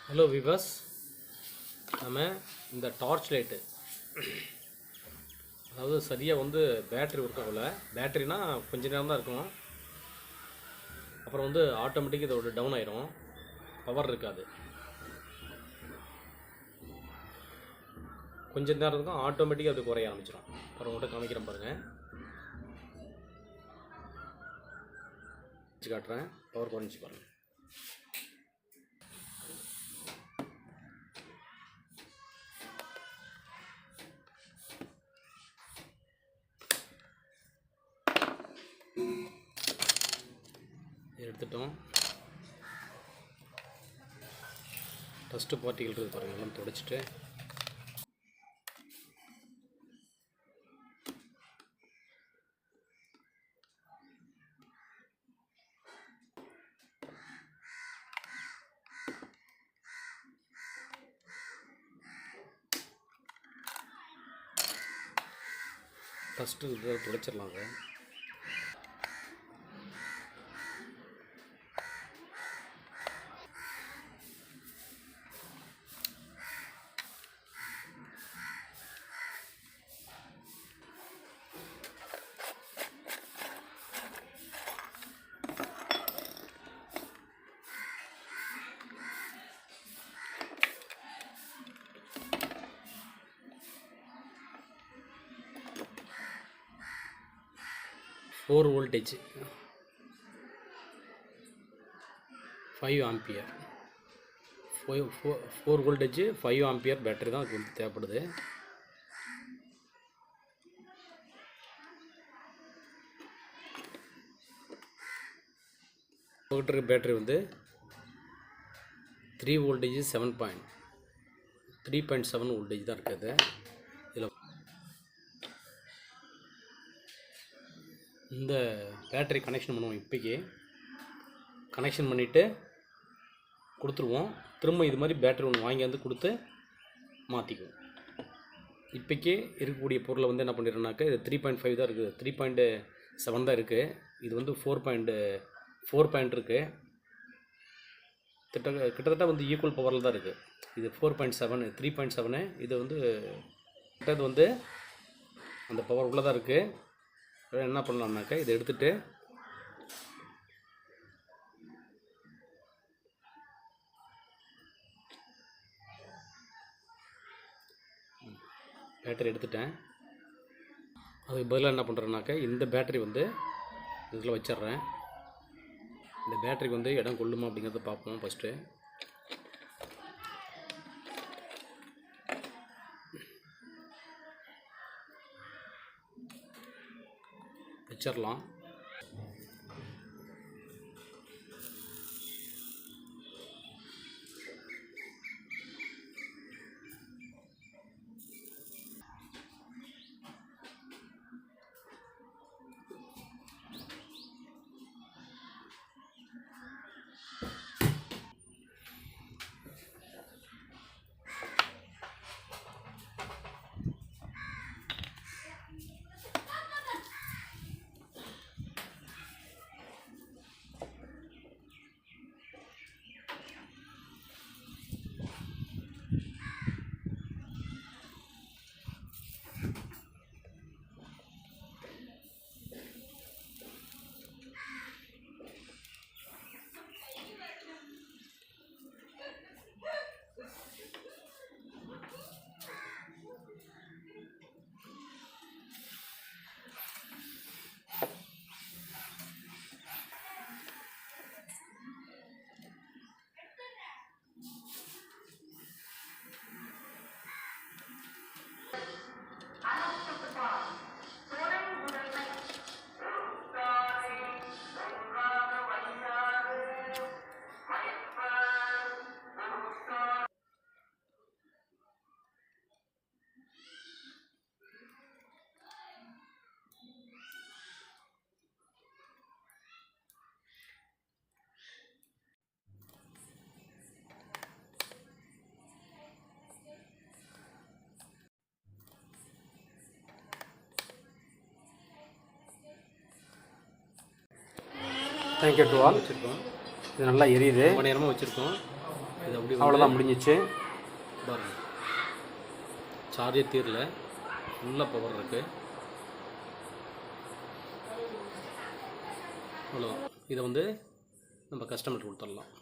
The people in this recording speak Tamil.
ஹலோ விவஸ், நம்ம இந்த டார்ச் லைட்டு அதாவது சரியாக வந்து பேட்ரி ஒர்க் ஆகல. பேட்ரினா கொஞ்ச நேரம் தான் இருக்கும், அப்புறம் வந்து ஆட்டோமேட்டிக் இதோட டவுன் ஆயிரும், பவர் இருக்காது. கொஞ்ச நேரம் இருக்கும், ஆட்டோமேட்டிக்காக அது குறைய ஆரம்பிச்சிடும். அப்புறம் உங்கள்கிட்ட காமிக்கிறேன் பாருங்கள், வச்சு காட்டுறேன். பவர் குறைஞ்சி பாருங்கள். எடுத்துட்டோம். டஸ்ட்டு பார்ட்டிகள் இருக்குது பாருங்கள், எல்லாம் துடைச்சிட்டு டஸ்ட்டு இதை துடைச்சிடலாங்க. Four voltage 5 ampere, 4 voltage 5 ampere battery தான் அதுக்கு வந்து தேவைப்படுது. இருக்க பேட்டரி வந்து 3 வோல்டேஜ் 3.7 வோல்டேஜ் தான் இருக்குது. இதில் இந்த பேட்டரி கனெக்ஷன் பண்ணுவோம். இப்போக்கி கனெக்ஷன் பண்ணிவிட்டு கொடுத்துருவோம். திரும்ப இது மாதிரி பேட்டரி ஒன்று வாங்கி வந்து கொடுத்து மாற்றிக்குவோம். இப்போக்கி இருக்கக்கூடிய பொருளை வந்து என்ன பண்ணிடுறோம்னாக்கா, இது 3.5 தான் இருக்குது, 3.7 தான் இருக்குது. இது வந்து 4 பாயிண்ட் இருக்குது. கிட்டத்தட்ட வந்து ஈக்குவல் பவரில் தான் இருக்குது. இது 4.7, 3.7. இது வந்து கிட்டது வந்து அந்த பவர் உள்ளே தான் இருக்குது. என்ன பண்ணலாம்னாக்கா, இதை எடுத்துகிட்டு பேட்டரி எடுத்துட்டேன். அதுக்கு பதிலாக என்ன பண்ணுறேன்னாக்கா, இந்த பேட்டரி வந்து இதில் வச்சிட்றேன். இந்த பேட்டரிக்கு வந்து இடம் கொள்ளுமா அப்படிங்கிறத பார்ப்போம். ஃபஸ்ட்டு வச்சிடலாம். Thank you to all. வச்சுருக்கோம். இது நல்லா எரியுது. ரொம்ப நேரமாக வச்சுருக்கோம். இது அப்படி அவ்வளோதான் முடிஞ்சிச்சு. பாருங்கள், சார்ஜே தீரல, ஃபுல்லாக பவர் இருக்குது. அவ்வளோதான். இதை வந்து நம்ம கஸ்டமர்கிட்ட கொடுத்துடலாம்.